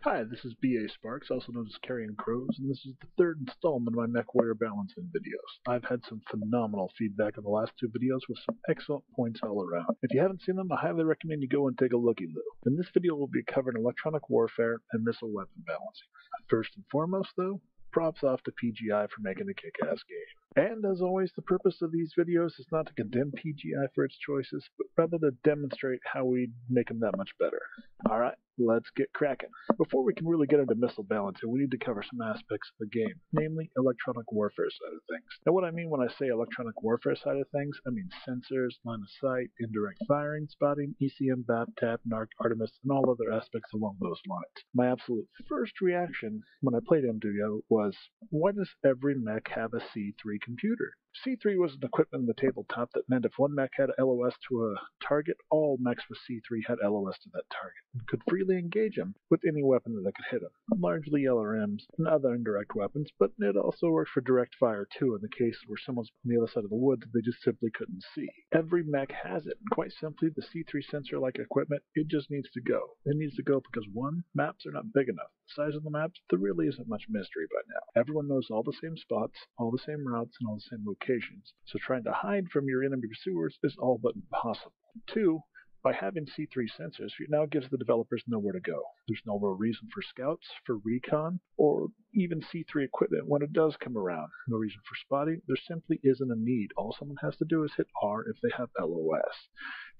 Hi, this is B.A. Sparks, also known as Carrying Crows, and this is the third installment of my MechWarrior balancing videos. I've had some phenomenal feedback on the last two videos with some excellent points all around. If you haven't seen them, I highly recommend you go and take a looky-loo. In this video, we'll be covering electronic warfare and missile weapon balancing. First and foremost, though, props off to PGI for making a kick-ass game. And as always, the purpose of these videos is not to condemn PGI for its choices, but rather to demonstrate how we make them that much better. Alright, let's get cracking. Before we can really get into missile balancing, we need to cover some aspects of the game, namely electronic warfare side of things. Now what I mean when I say electronic warfare side of things, I mean sensors, line of sight, indirect firing, spotting, ECM, BAP, TAP, NARC, Artemis, and all other aspects along those lines. My absolute first reaction when I played MDO was, why does every mech have a C3 computer? C3 was an equipment in the tabletop that meant if one mech had LOS to a target, all mechs with C3 had LOS to that target and could freely engage him with any weapon that could hit him, largely LRMs and other indirect weapons, but it also worked for direct fire too in the case where someone's on the other side of the woods that they just simply couldn't see. Every mech has it, and quite simply, the C3 sensor-like equipment, it just needs to go. It needs to go because one, maps are not big enough. The size of the maps, there really isn't much mystery by now. Everyone knows all the same spots, all the same routes, and all the same locations, so trying to hide from your enemy pursuers is all but impossible. Two, by having C3 sensors, it now gives the developers nowhere to go. There's no real reason for scouts, for recon, or even C3 equipment when it does come around. No reason for spotting. There simply isn't a need. All someone has to do is hit R if they have LOS.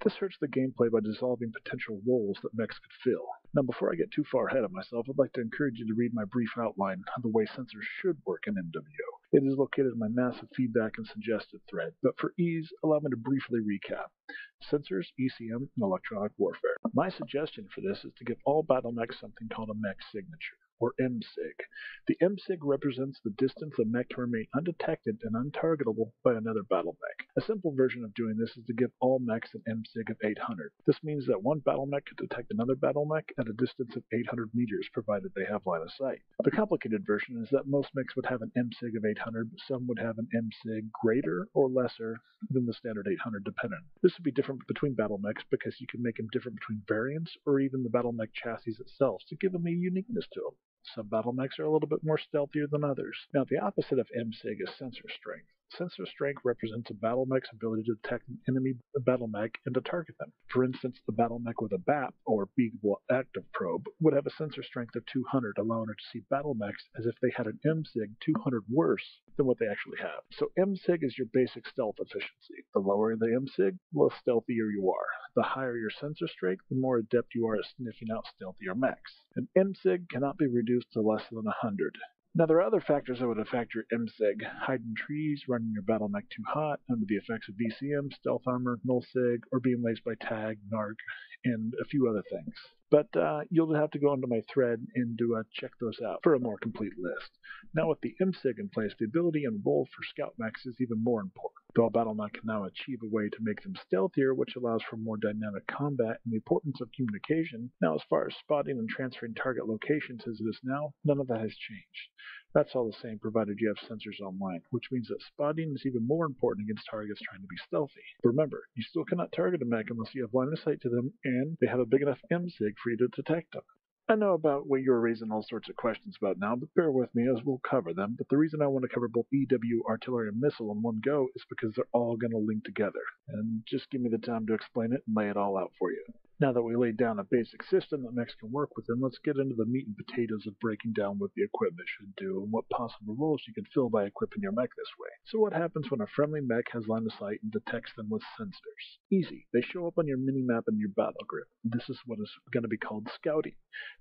This hurts the gameplay by dissolving potential roles that mechs could fill. Now, before I get too far ahead of myself, I'd like to encourage you to read my brief outline on the way sensors should work in MWO. It is located in my massive feedback and suggested thread, but for ease, allow me to briefly recap. Sensors, ECM, and electronic warfare. My suggestion for this is to give all Battlemechs something called a mech signature, or MSIG. The MSIG represents the distance a mech can remain undetected and untargetable by another Battlemech. A simple version of doing this is to give all mechs an MSIG of 800. This means that one Battlemech could detect another Battlemech at a distance of 800 meters, provided they have line of sight. The complicated version is that most mechs would have an MSIG of 800, but some would have an MSIG greater or lesser than the standard 800 dependent. This would be different between Battlemechs because you can make them different between variants or even the Battlemech chassis itself to give them a uniqueness to them. Some Battlemechs are a little bit more stealthier than others. Now, the opposite of MSIG is sensor strength. Sensor strength represents a Battlemech's ability to detect an enemy Battlemech and to target them. For instance, a Battlemech with a BAP, or Beagle Active Probe, would have a sensor strength of 200, allowing her to see Battlemechs as if they had an MSIG 200 worse than what they actually have. So MSIG is your basic stealth efficiency. The lower the MSIG, the stealthier you are. The higher your sensor strength, the more adept you are at sniffing out stealthier mechs. An MSIG cannot be reduced to less than 100. Now, there are other factors that would affect your MSIG. Hiding trees, running your Battlemech too hot, under the effects of VCM, stealth armor, null sig, or being laced by tag, narc, and a few other things. But you'll have to go into my thread and check those out for a more complete list. Now, with the MSIG in place, the ability and role for scout mechs is even more important. Though Battlemech can now achieve a way to make them stealthier, which allows for more dynamic combat and the importance of communication. Now, as far as spotting and transferring target locations as it is now, none of that has changed. That's all the same provided you have sensors online, which means that spotting is even more important against targets trying to be stealthy. But remember, you still cannot target a mech unless you have line of sight to them and they have a big enough MSIG for you to detect them. I know about what you're raising all sorts of questions about now, but bear with me as we'll cover them. But the reason I want to cover both EW, artillery, and missile in one go is because they're all going to link together. And just give me the time to explain it and lay it all out for you. Now that we laid down a basic system that mechs can work within, let's get into the meat and potatoes of breaking down what the equipment should do and what possible roles you can fill by equipping your mech this way. So what happens when a friendly mech has line of sight and detects them with sensors? Easy. They show up on your minimap in your battle grid. This is what is going to be called scouting.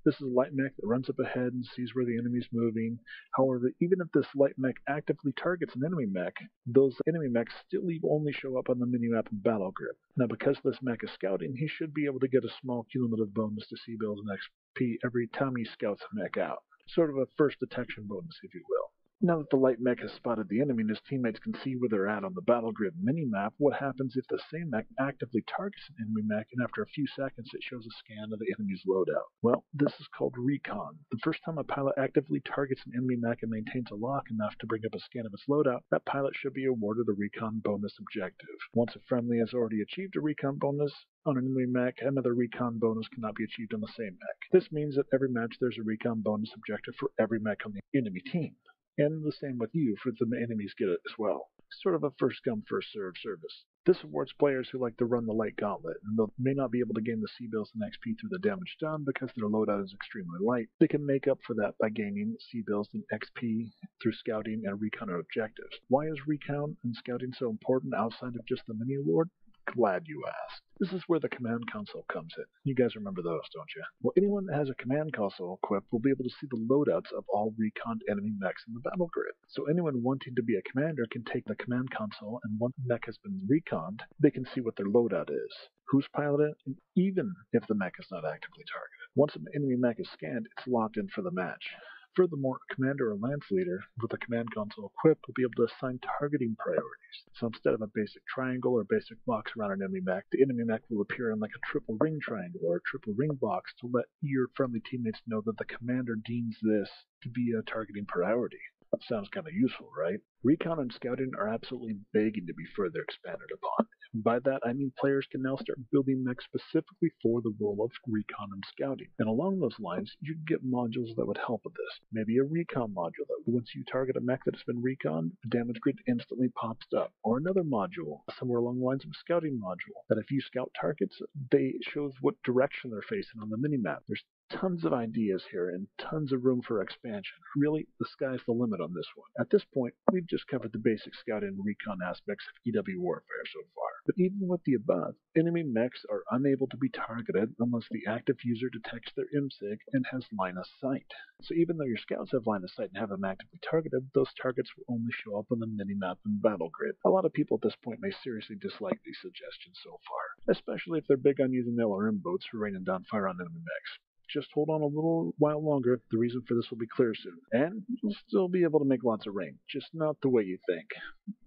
This is a light mech that runs up ahead and sees where the enemy's moving. However, even if this light mech actively targets an enemy mech, those enemy mechs still only show up on the minimap and battle grid. Now, because this mech is scouting, he should be able to get a small cumulative bonus to C-bills and XP every time he scouts a mech out. Sort of a first detection bonus, if you will. Now that the light mech has spotted the enemy and his teammates can see where they're at on the battle grid minimap, what happens if the same mech actively targets an enemy mech and after a few seconds it shows a scan of the enemy's loadout? Well, this is called recon. The first time a pilot actively targets an enemy mech and maintains a lock enough to bring up a scan of its loadout, that pilot should be awarded a recon bonus objective. Once a friendly has already achieved a recon bonus on an enemy mech, another recon bonus cannot be achieved on the same mech. This means that every match there's a recon bonus objective for every mech on the enemy team. And the same with you, for the enemies get it as well. Sort of a first come, first served service. This awards players who like to run the light gauntlet, and though may not be able to gain the C-bills and XP through the damage done because their loadout is extremely light, they can make up for that by gaining C-bills and XP through scouting and recon objectives. Why is recon and scouting so important outside of just the mini award? Glad you asked. This is where the command console comes in. You guys remember those, don't you? Well, anyone that has a command console equipped will be able to see the loadouts of all reconned enemy mechs in the battle grid. So anyone wanting to be a commander can take the command console, and once the mech has been reconned, they can see what their loadout is, who's piloted, and even if the mech is not actively targeted. Once an enemy mech is scanned, it's locked in for the match. Furthermore, a commander or lance leader with a command console equipped will be able to assign targeting priorities. So instead of a basic triangle or basic box around an enemy mech, the enemy mech will appear in like a triple ring triangle or a triple ring box to let your friendly teammates know that the commander deems this to be a targeting priority. That sounds kind of useful, right? Recon and scouting are absolutely begging to be further expanded upon. And by that, I mean players can now start building mechs specifically for the role of recon and scouting. And along those lines, you can get modules that would help with this. Maybe a recon module that once you target a mech that has been reconned, the damage grid instantly pops up. Or another module, somewhere along the lines of a scouting module, that if you scout targets, they shows what direction they're facing on the minimap. There's tons of ideas here and tons of room for expansion. Really, the sky's the limit on this one. At this point, we've just covered the basic scouting and recon aspects of EW warfare so far. But even with the above, enemy mechs are unable to be targeted unless the active user detects their IMSIG and has line of sight. So even though your scouts have line of sight and have them actively targeted, those targets will only show up on the minimap and battle grid. A lot of people at this point may seriously dislike these suggestions so far, especially if they're big on using LRM boats for raining down fire on enemy mechs. Just hold on a little while longer. The reason for this will be clear soon. And you'll still be able to make lots of rain, just not the way you think.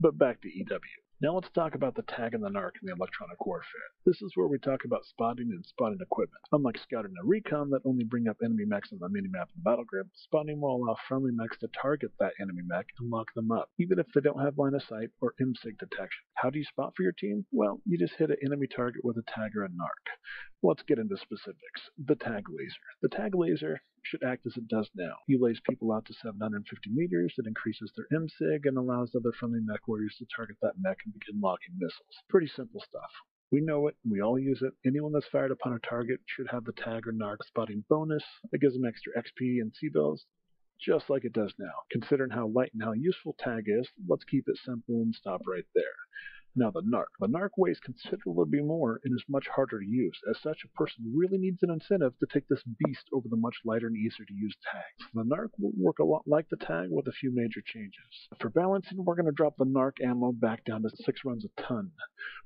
But back to EW. Now let's talk about the tag and the narc in the electronic warfare. This is where we talk about spotting and spotting equipment. Unlike scouting and recon that only bring up enemy mechs on the minimap and battle grid, spotting will allow friendly mechs to target that enemy mech and lock them up, even if they don't have line of sight or IMSIG detection. How do you spot for your team? Well, you just hit an enemy target with a tag or a narc. Let's get into specifics. The tag laser. The tag laser should act as it does now. You laze people out to 750 meters, it increases their IMSIG, and allows other friendly mech warriors to target that mech and begin locking missiles. Pretty simple stuff. We know it, we all use it. Anyone that's fired upon a target should have the tag or narc spotting bonus that gives them extra XP and C-bills, just like it does now. Considering how light and how useful tag is, let's keep it simple and stop right there. Now the narc. The narc weighs considerably more and is much harder to use. As such, a person really needs an incentive to take this beast over the much lighter and easier to use tags. The narc will work a lot like the tag with a few major changes. For balancing, we're going to drop the narc ammo back down to 6 runs a ton.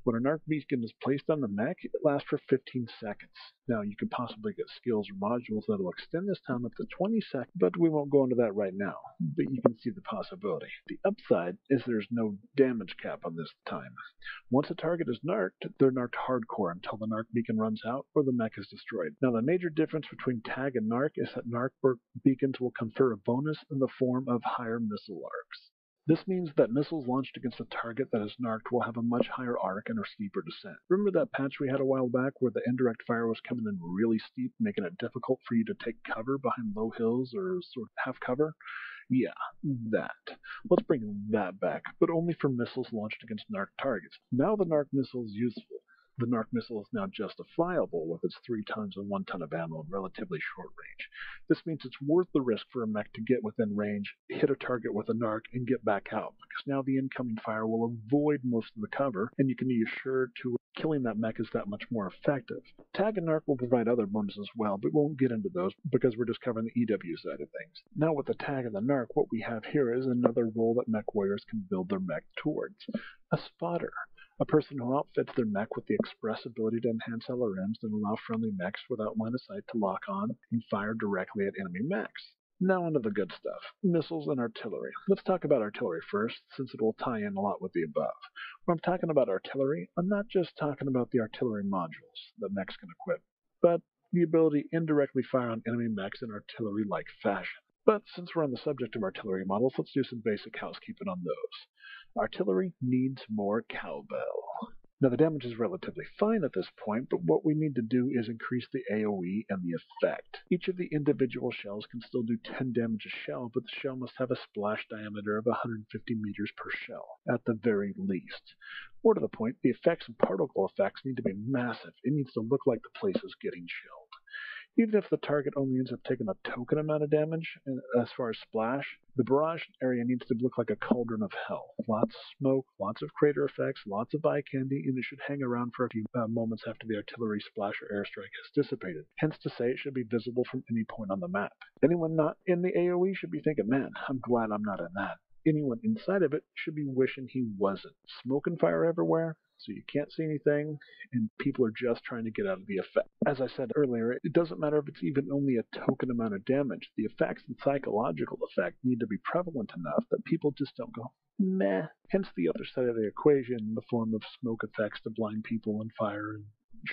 When a narc beacon is placed on the mech, it lasts for 15 seconds. Now, you could possibly get skills or modules that will extend this time up to 20 seconds, but we won't go into that right now. But you can see the possibility. The upside is there's no damage cap on this time. Once a target is narked, they're narked hardcore until the narc beacon runs out or the mech is destroyed. Now, the major difference between tag and narc is that narc beacons will confer a bonus in the form of higher missile arcs. This means that missiles launched against a target that is narked will have a much higher arc and a steeper descent. Remember that patch we had a while back where the indirect fire was coming in really steep, making it difficult for you to take cover behind low hills or sort of half cover? Yeah, that. Let's bring that back, but only for missiles launched against narc targets. Now the narc missile is useful. The narc missile is now justifiable with its 3 tons and 1 ton of ammo in relatively short range. This means it's worth the risk for a mech to get within range, hit a target with a narc, and get back out, because now the incoming fire will avoid most of the cover, and you can be assured to killing that mech is that much more effective. Tag and narc will provide other bonuses as well, but we won't get into those because we're just covering the EW side of things. Now with the tag and the narc, what we have here is another role that mech warriors can build their mech towards. A spotter. A person who outfits their mech with the express ability to enhance LRMs and allow friendly mechs without line of sight to lock on and fire directly at enemy mechs. Now onto the good stuff, missiles and artillery. Let's talk about artillery first, since it will tie in a lot with the above. When I'm talking about artillery, I'm not just talking about the artillery modules that mechs can equip, but the ability to indirectly fire on enemy mechs in artillery-like fashion. But since we're on the subject of artillery models, let's do some basic housekeeping on those. Artillery needs more cowbell. Now the damage is relatively fine at this point, but what we need to do is increase the AoE and the effect. Each of the individual shells can still do 10 damage a shell, but the shell must have a splash diameter of 150 meters per shell, at the very least. More to the point, the effects and particle effects need to be massive. It needs to look like the place is getting shelled. Even if the target only ends up taking a token amount of damage, as far as splash, the barrage area needs to look like a cauldron of hell. Lots of smoke, lots of crater effects, lots of eye candy, and it should hang around for a few moments after the artillery splash or airstrike has dissipated. Hence to say it should be visible from any point on the map. Anyone not in the AoE should be thinking, man, I'm glad I'm not in that. Anyone inside of it should be wishing he wasn't. Smoke and fire everywhere, so you can't see anything, and people are just trying to get out of the effect. As I said earlier, it doesn't matter if it's even only a token amount of damage. The effects and psychological effect need to be prevalent enough that people just don't go, meh. Hence the other side of the equation in the form of smoke effects to blind people and fire and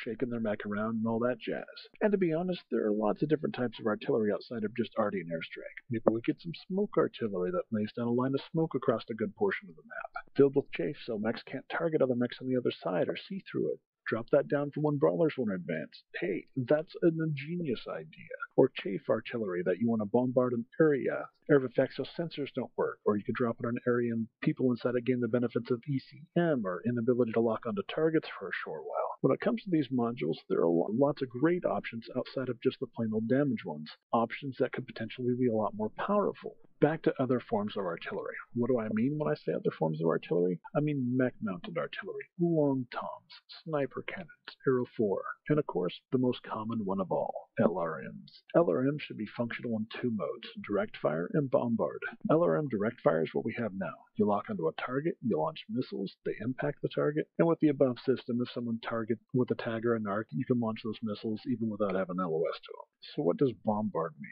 shaking their mech around and all that jazz. And to be honest, there are lots of different types of artillery outside of just arty and airstrike. Maybe we get some smoke artillery that lays down a line of smoke across a good portion of the map, filled with chaff so mechs can't target other mechs on the other side or see through it. Drop that down for when brawlers want to advance. Hey, that's an ingenious idea. Or chaff artillery that you want to bombard an area. Air effects so sensors don't work. Or you could drop it on an area and people inside it gain the benefits of ECM or inability to lock onto targets for a short while. When it comes to these modules, there are lots of great options outside of just the plain old damage ones. Options that could potentially be a lot more powerful. Back to other forms of artillery. What do I mean when I say other forms of artillery? I mean mech-mounted artillery, long toms, sniper cannons, Arrow 4, and of course, the most common one of all, LRMs. LRMs should be functional in two modes, direct fire and bombard. LRM direct fire is what we have now. You lock onto a target, you launch missiles, they impact the target, and with the above system, if someone targets with a tag or a narc, you can launch those missiles even without having LOS to them. So what does bombard mean?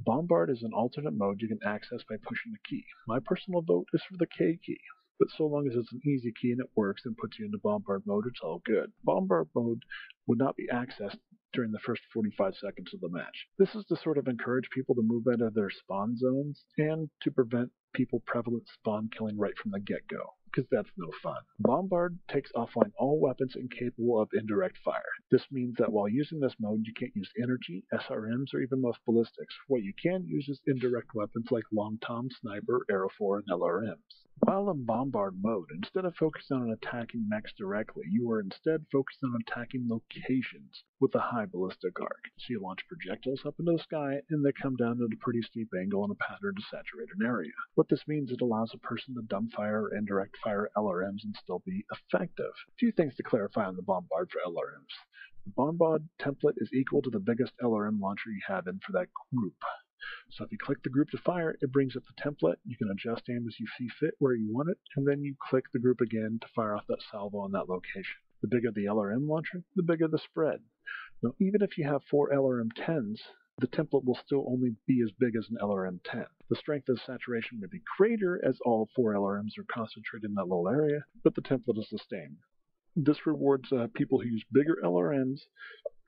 Bombard is an alternate mode you can access by pushing a key. My personal vote is for the K key, but so long as it's an easy key and it works and puts you into bombard mode, it's all good. Bombard mode would not be accessed during the first 45 seconds of the match. This is to sort of encourage people to move out of their spawn zones and to prevent people prevalent spawn killing right from the get-go, because that's no fun. Bombard takes offline all weapons incapable of indirect fire. This means that while using this mode, you can't use energy, SRMs, or even most ballistics. What you can use is indirect weapons like Long Tom, Sniper, Arrow 4, and LRMs. While in bombard mode, instead of focusing on attacking mechs directly, you are instead focused on attacking locations with a high ballistic arc. So you launch projectiles up into the sky, and they come down at a pretty steep angle in a pattern to saturate an area. What this means, it allows a person to dumbfire or indirect fire LRMs and still be effective. A few things to clarify on the bombard for LRMs. The bombard template is equal to the biggest LRM launcher you have in for that group. So if you click the group to fire, it brings up the template. You can adjust aim as you see fit where you want it, and then you click the group again to fire off that salvo on that location. The bigger the LRM launcher, the bigger the spread. Now, even if you have 4 LRM-10s, the template will still only be as big as an LRM-10. The strength of saturation may be greater as all 4 LRMs are concentrated in that little area, but the template is the same. This rewards people who use bigger LRMs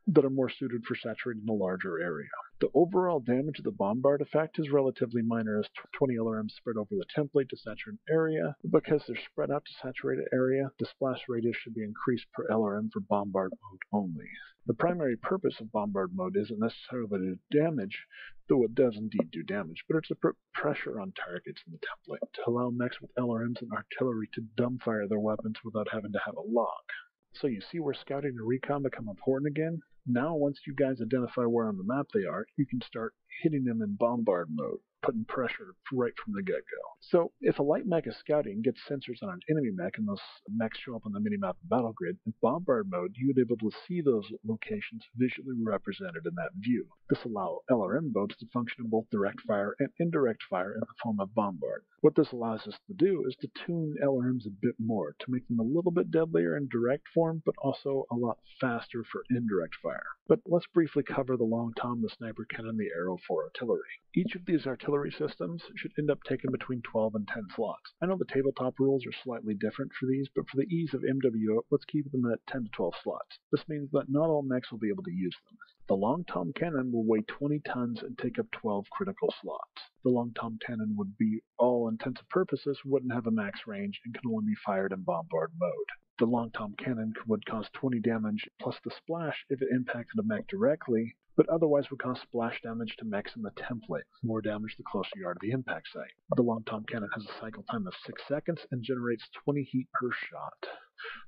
that are more suited for saturating a larger area. The overall damage of the bombard effect is relatively minor as 20 LRMs spread over the template to saturate an area. Because they're spread out to saturate an area, the splash radius should be increased per LRM for bombard mode only. The primary purpose of bombard mode isn't necessarily to do damage, though it does indeed do damage, but it's to put pressure on targets in the template, to allow mechs with LRMs and artillery to dumbfire their weapons without having to have a lock. So you see where scouting and recon become important again? Now, once you guys identify where on the map they are, you can start hitting them in bombard mode. putting pressure right from the get-go. So if a light mech is scouting and gets sensors on an enemy mech and those mechs show up on the minimap and battle grid, in bombard mode you would be able to see those locations visually represented in that view. This allows LRM boats to function in both direct fire and indirect fire in the form of bombard. What this allows us to do is to tune LRMs a bit more to make them a little bit deadlier in direct form, but also a lot faster for indirect fire. But let's briefly cover the Long Tom, the Sniper Cannon, the Arrow 4 artillery. Each of these artillery systems should end up taking between 12 and 10 slots. I know the tabletop rules are slightly different for these, but for the ease of MWO, let's keep them at 10 to 12 slots. This means that not all mechs will be able to use them. The Long Tom Cannon will weigh 20 tons and take up 12 critical slots. The Long Tom Cannon would be, all intents and purposes, wouldn't have a max range and can only be fired in bombard mode. The Long Tom Cannon would cause 20 damage plus the splash if it impacted a mech directly, but otherwise would cause splash damage to mechs in the template, more damage the closer you are to the impact site. The Long Tom Cannon has a cycle time of 6 seconds and generates 20 heat per shot.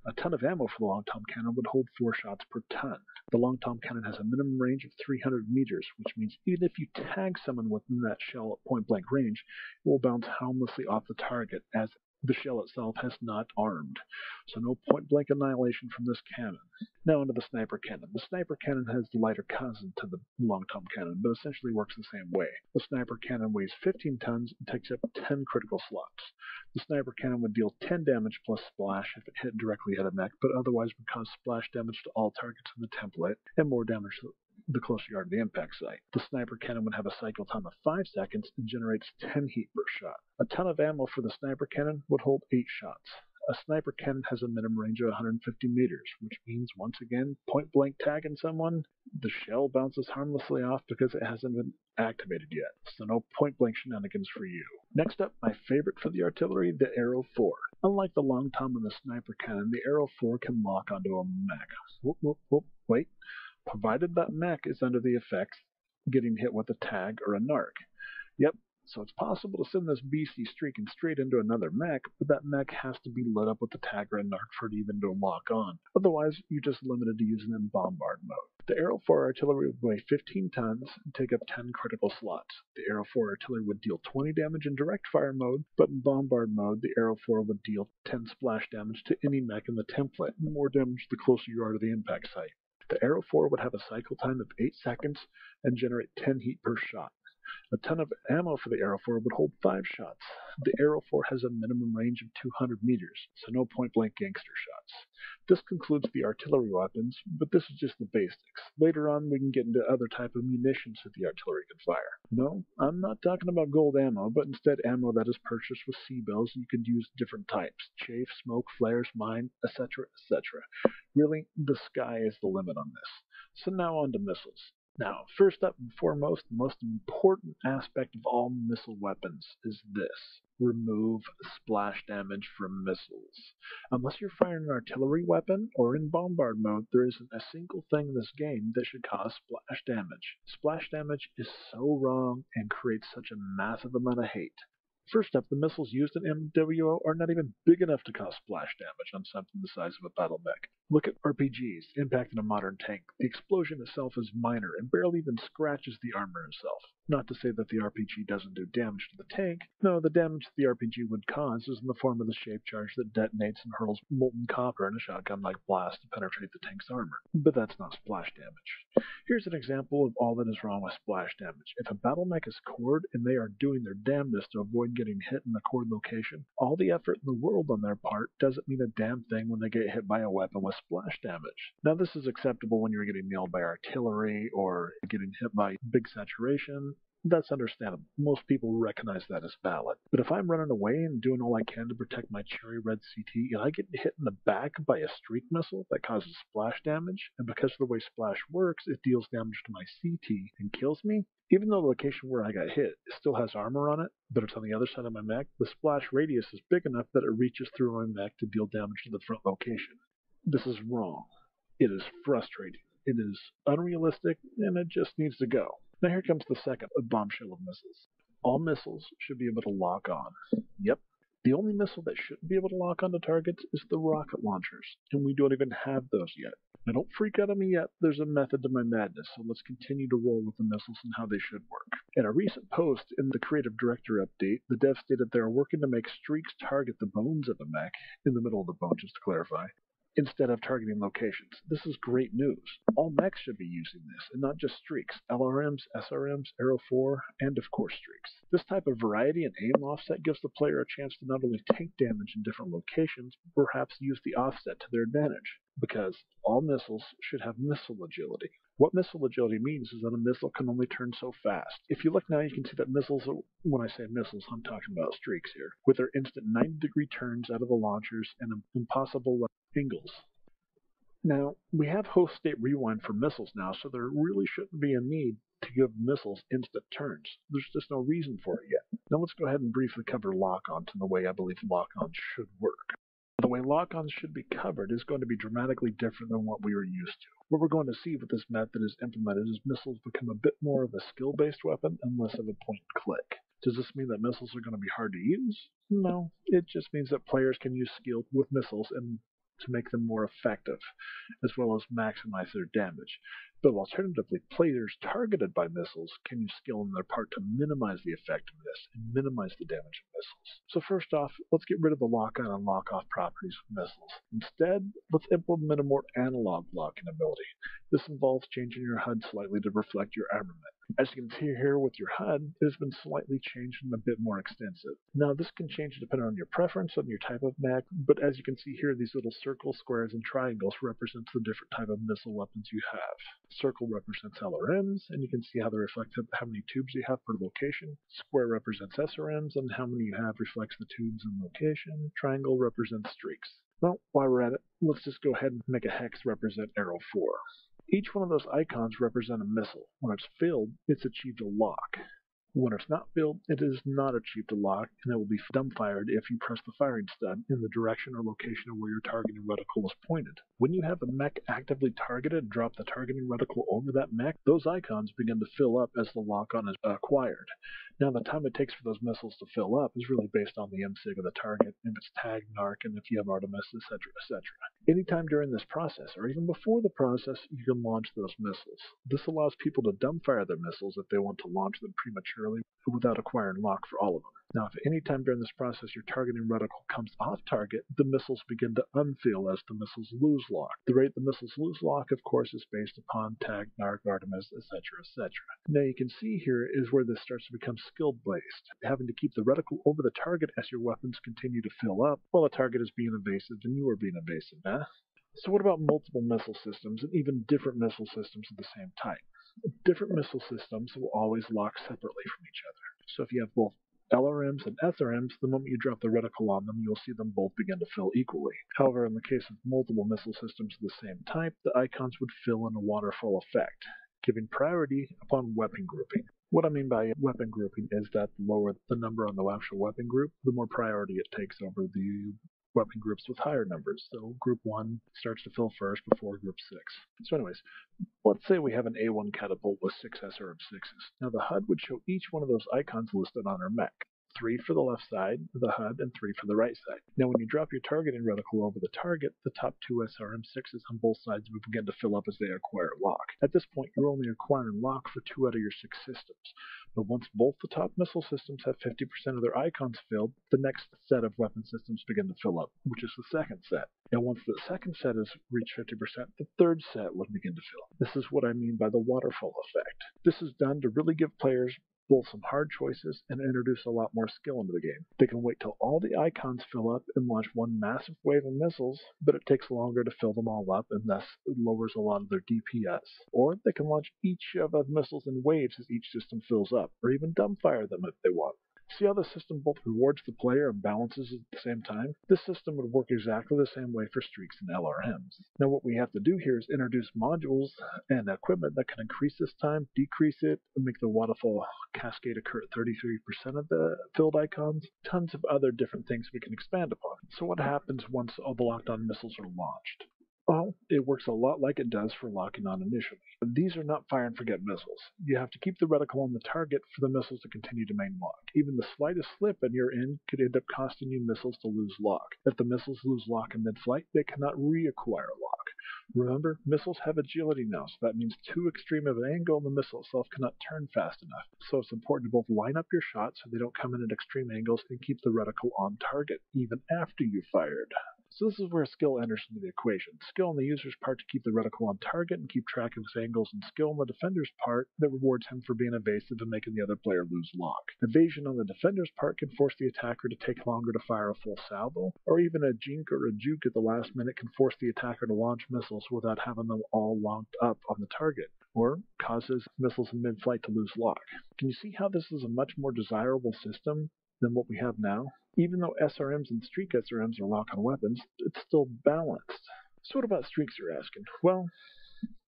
A ton of ammo for the Long Tom Cannon would hold 4 shots per ton. The Long Tom Cannon has a minimum range of 300 meters, which means even if you tag someone within that shell at point blank range, it will bounce harmlessly off the target as the shell itself has not armed, so no point-blank annihilation from this cannon. Now onto the Sniper Cannon. The Sniper Cannon has the lighter cousin to the Long Tom Cannon, but essentially works the same way. The Sniper Cannon weighs 15 tons and takes up 10 critical slots. The Sniper Cannon would deal 10 damage plus splash if it hit directly at a mech, but otherwise would cause splash damage to all targets in the template, and more damage the closer you are to the impact site. The Sniper Cannon would have a cycle time of 5 seconds and generates 10 heat per shot. A ton of ammo for the Sniper Cannon would hold 8 shots. A Sniper Cannon has a minimum range of 150 meters, which means, once again, point-blank tagging someone, the shell bounces harmlessly off because it hasn't been activated yet, so no point-blank shenanigans for you. Next up, my favorite for the artillery, the Arrow 4. Unlike the Long Tom and the Sniper Cannon, the Arrow 4 can lock onto a mech. Wait. Provided that mech is under the effects getting hit with a tag or a narc. Yep, so it's possible to send this beastie streaking straight into another mech, but that mech has to be lit up with a tag or a narc for it even to lock on. Otherwise, you're just limited to using it in bombard mode. The Arrow 4 artillery would weigh 15 tons and take up 10 critical slots. The Arrow 4 artillery would deal 20 damage in direct fire mode, but in bombard mode, the Arrow 4 would deal 10 splash damage to any mech in the template, and more damage the closer you are to the impact site. The Arrow 4 would have a cycle time of 8 seconds and generate 10 heat per shot. A ton of ammo for the Arrow 4 would hold 5 shots. The Arrow 4 has a minimum range of 200 meters, so no point-blank gangster shots. This concludes the artillery weapons, but this is just the basics. Later on, we can get into other type of munitions that the artillery can fire. No, I'm not talking about gold ammo, but instead ammo that is purchased with C-bills and you could use different types: chaff, smoke, flares, mine, etc., etc. Really, the sky is the limit on this. So now on to missiles. Now, first up and foremost, the most important aspect of all missile weapons is this: remove splash damage from missiles. Unless you're firing an artillery weapon or in bombard mode, there isn't a single thing in this game that should cause splash damage. Splash damage is so wrong and creates such a massive amount of hate. First up, the missiles used in MWO are not even big enough to cause splash damage on something the size of a Battlemech. Look at RPGs impacting a modern tank. The explosion itself is minor and barely even scratches the armor itself. Not to say that the RPG doesn't do damage to the tank. No, the damage the RPG would cause is in the form of the shape charge that detonates and hurls molten copper in a shotgun-like blast to penetrate the tank's armor. But that's not splash damage. Here's an example of all that is wrong with splash damage. If a Battlemech is cored and they are doing their damnedest to avoid getting hit in the cored location, all the effort in the world on their part doesn't mean a damn thing when they get hit by a weapon with splash damage. Now, this is acceptable when you're getting nailed by artillery or getting hit by big saturation. That's understandable. Most people recognize that as valid. But if I'm running away and doing all I can to protect my cherry red CT, and I get hit in the back by a streak missile that causes splash damage, and because of the way splash works, it deals damage to my CT and kills me, even though the location where I got hit still has armor on it, but it's on the other side of my mech, the splash radius is big enough that it reaches through my mech to deal damage to the front location. This is wrong. It is frustrating. It is unrealistic, and it just needs to go. Now here comes the second bombshell of missiles. All missiles should be able to lock on. Yep. The only missile that shouldn't be able to lock onto targets is the rocket launchers, and we don't even have those yet. Now don't freak out on me yet, there's a method to my madness, so let's continue to roll with the missiles and how they should work. In a recent post in the Creative Director update, the devs stated they are working to make streaks target the bones of the mech, in the middle of the bone just to clarify, instead of targeting locations. This is great news. All mechs should be using this, and not just streaks. LRMs, SRMs, Arrow 4, and of course streaks. This type of variety and aim offset gives the player a chance to not only take damage in different locations, but perhaps use the offset to their advantage, because all missiles should have missile agility. What missile agility means is that a missile can only turn so fast. If you look now, you can see that missiles, when I say missiles, I'm talking about streaks here, with their instant 90-degree turns out of the launchers and impossible angles. Now, we have host state rewind for missiles now, so there really shouldn't be a need to give missiles instant turns. There's just no reason for it yet. Now let's go ahead and briefly cover lock-ons in the way I believe lock-ons should work. The way lock-ons should be covered is going to be dramatically different than what we were used to. What we're going to see with this method is implemented is missiles become a bit more of a skill-based weapon and less of a point-and-click. Does this mean that missiles are going to be hard to use? No, it just means that players can use skill with missiles and to make them more effective, as well as maximize their damage. But alternatively, players targeted by missiles can use skill on their part to minimize the effectiveness and minimize the damage of missiles. So first off, let's get rid of the lock-on and lock-off properties of missiles. Instead, let's implement a more analog locking ability. This involves changing your HUD slightly to reflect your armament. As you can see here with your HUD, it has been slightly changed and a bit more extensive. Now this can change depending on your preference, on your type of mech, but as you can see here, these little circles, squares, and triangles represent the different type of missile weapons you have. Circle represents LRMs, and you can see how they reflect how many tubes you have per location. Square represents SRMs, and how many you have reflects the tubes and location. Triangle represents streaks. Well, while we're at it, let's just go ahead and make a hex represent Arrow 4. Each one of those icons represent a missile. When it's filled, it's achieved a lock. When it's not filled, it is not achieved a lock, and it will be dumbfired if you press the firing stud in the direction or location of where your targeting reticle is pointed. When you have a mech actively targeted and drop the targeting reticle over that mech, those icons begin to fill up as the lock-on is acquired. Now, the time it takes for those missiles to fill up is really based on the MSIG of the target, if it's tagged, NARC, and if you have Artemis, etc., etc. Anytime during this process, or even before the process, you can launch those missiles. This allows people to dumbfire their missiles if they want to launch them prematurely without acquiring lock for all of them. Now, if any time during this process your targeting reticle comes off target, the missiles begin to unfill as the missiles lose lock. The rate the missiles lose lock, of course, is based upon tag, NARC, Artemis, etc., etc. Now, you can see here is where this starts to become skill-based, having to keep the reticle over the target as your weapons continue to fill up while the target is being evasive and you are being evasive. So what about multiple missile systems and even different missile systems of the same type? Different missile systems will always lock separately from each other. So if you have both LRMs and SRMs, the moment you drop the reticle on them, you'll see them both begin to fill equally. However, in the case of multiple missile systems of the same type, the icons would fill in a waterfall effect, giving priority upon weapon grouping. What I mean by weapon grouping is that the lower the number on the actual weapon group, the more priority it takes over the weapon groups with higher numbers. So group 1 starts to fill first before group 6. So anyways, let's say we have an A1 catapult with 6 SRM6s. Now the HUD would show each one of those icons listed on our mech. 3 for the left side of the HUD and 3 for the right side. Now when you drop your targeting reticle over the target, the top 2 SRM6s on both sides will begin to fill up as they acquire lock. At this point, you're only acquiring lock for 2 out of your 6 systems. But once both the top missile systems have 50% of their icons filled, the next set of weapon systems begin to fill up, which is the second set. And once the second set has reached 50%, the third set will begin to fill. This is what I mean by the waterfall effect. This is done to really give players both some hard choices and introduce a lot more skill into the game. They can wait till all the icons fill up and launch one massive wave of missiles, but it takes longer to fill them all up and thus it lowers a lot of their DPS. Or they can launch each of the missiles in waves as each system fills up, or even dumbfire them if they want. See how the system both rewards the player and balances at the same time? This system would work exactly the same way for streaks and LRMs. Now what we have to do here is introduce modules and equipment that can increase this time, decrease it, and make the waterfall cascade occur at 33% of the filled icons. Tons of other different things we can expand upon. So what happens once all the locked-on missiles are launched? Well, it works a lot like it does for locking on initially. These are not fire and forget missiles. You have to keep the reticle on the target for the missiles to continue to main lock. Even the slightest slip on your end could end up costing you missiles to lose lock. If the missiles lose lock in mid-flight, they cannot reacquire lock. Remember, missiles have agility now, so that means too extreme of an angle and the missile itself cannot turn fast enough. So it's important to both line up your shots so they don't come in at extreme angles and keep the reticle on target, even after you fired. So this is where skill enters into the equation. Skill on the user's part to keep the reticle on target and keep track of his angles, and skill on the defender's part that rewards him for being evasive and making the other player lose lock. Evasion on the defender's part can force the attacker to take longer to fire a full salvo, or even a jink or a juke at the last minute can force the attacker to launch missiles without having them all locked up on the target, or causes missiles in mid-flight to lose lock. Can you see how this is a much more desirable system than what we have now? Even though SRMs and streak SRMs are lock-on weapons, it's still balanced. So what about streaks, you're asking? Well,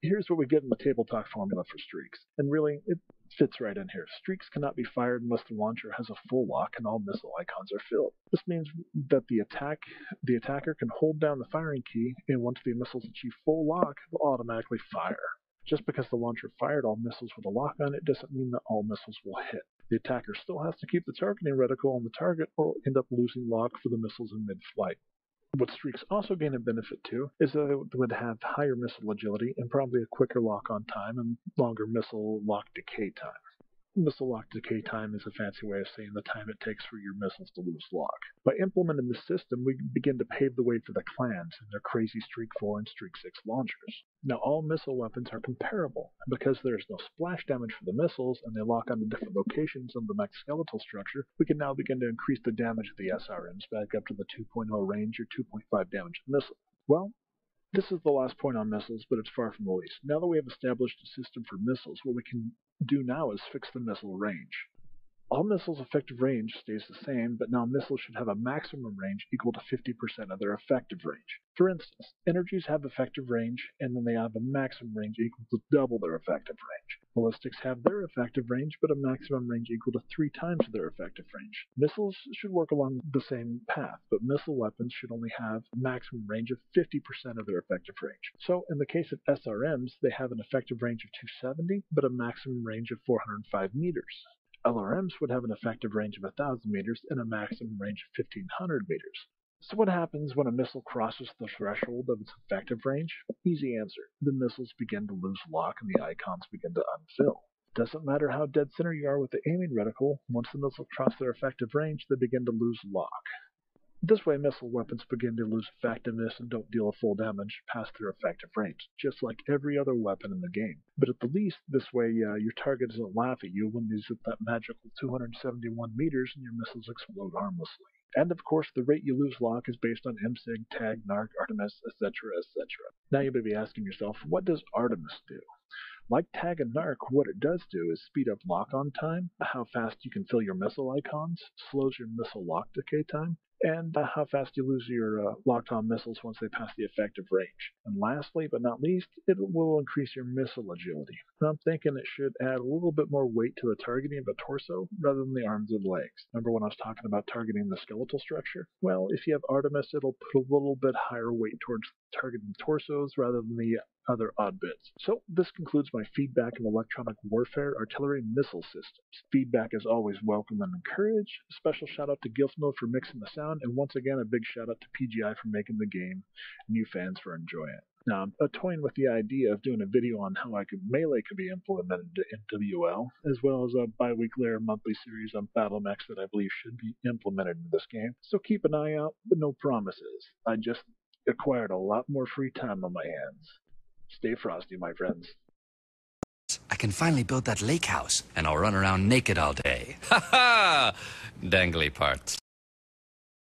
here's what we get in the table talk formula for streaks. And really, it fits right in here. Streaks cannot be fired unless the launcher has a full lock and all missile icons are filled. This means that the attacker can hold down the firing key, and once the missiles achieve full lock, they'll automatically fire. Just because the launcher fired all missiles with a lock on it doesn't mean that all missiles will hit. The attacker still has to keep the targeting reticle on the target or will end up losing lock for the missiles in mid-flight. What streaks also gain a benefit to is that they would have higher missile agility and probably a quicker lock-on time and longer missile lock decay time. Missile lock decay time is a fancy way of saying the time it takes for your missiles to lose lock. By implementing this system, we begin to pave the way for the clans and their crazy Streak 4 and Streak 6 launchers. Now, all missile weapons are comparable, and because there is no splash damage for the missiles and they lock onto different locations on the mech skeletal structure, we can now begin to increase the damage of the SRMs back up to the 2.0 range or 2.5 damage missile. Well, this is the last point on missiles, but it's far from the least. Now that we have established a system for missiles, what we can do now is fix the missile range. All missiles' effective range stays the same, but now missiles should have a maximum range equal to 50% of their effective range. For instance, energies have effective range, and then they have a maximum range equal to double their effective range. Ballistics have their effective range, but a maximum range equal to 3 times their effective range. Missiles should work along the same path, but missile weapons should only have a maximum range of 50% of their effective range. So, in the case of SRMs, they have an effective range of 270, but a maximum range of 405 meters. LRMs would have an effective range of 1,000 meters and a maximum range of 1,500 meters. So what happens when a missile crosses the threshold of its effective range? Easy answer. The missiles begin to lose lock and the icons begin to unfill. Doesn't matter how dead center you are with the aiming reticle, once the missiles cross their effective range, they begin to lose lock. This way, missile weapons begin to lose effectiveness and don't deal a full damage past their effective range, just like every other weapon in the game. But at the least, this way your target doesn't laugh at you when he's at that magical 271 meters and your missiles explode harmlessly. And of course, the rate you lose lock is based on MSIG, TAG, NARC, Artemis, etc., etc. Now you may be asking yourself, what does Artemis do? Like TAG and NARC, what it does do is speed up lock-on time, how fast you can fill your missile icons, slows your missile lock decay time, and how fast you lose your locked-on missiles once they pass the effective range. And lastly, but not least, it will increase your missile agility. And I'm thinking it should add a little bit more weight to the targeting of a torso rather than the arms and legs. Remember when I was talking about targeting the skeletal structure? Well, if you have Artemis, it'll put a little bit higher weight towards targeting torsos rather than the other odd bits. So this concludes my feedback of electronic warfare artillery missile systems. Feedback is always welcome and encouraged. A special shout out to Gilfno for mixing the sound, and once again a big shout out to PGI for making the game, and you fans for enjoying it. Now, I'm toying with the idea of doing a video on how melee could be implemented into WL, as well as a bi-weekly or monthly series on Battlemech that I believe should be implemented in this game. So keep an eye out, but no promises. I just acquired a lot more free time on my hands. Stay frosty, my friends. I can finally build that lake house, and I'll run around naked all day. Ha ha! Dangly parts.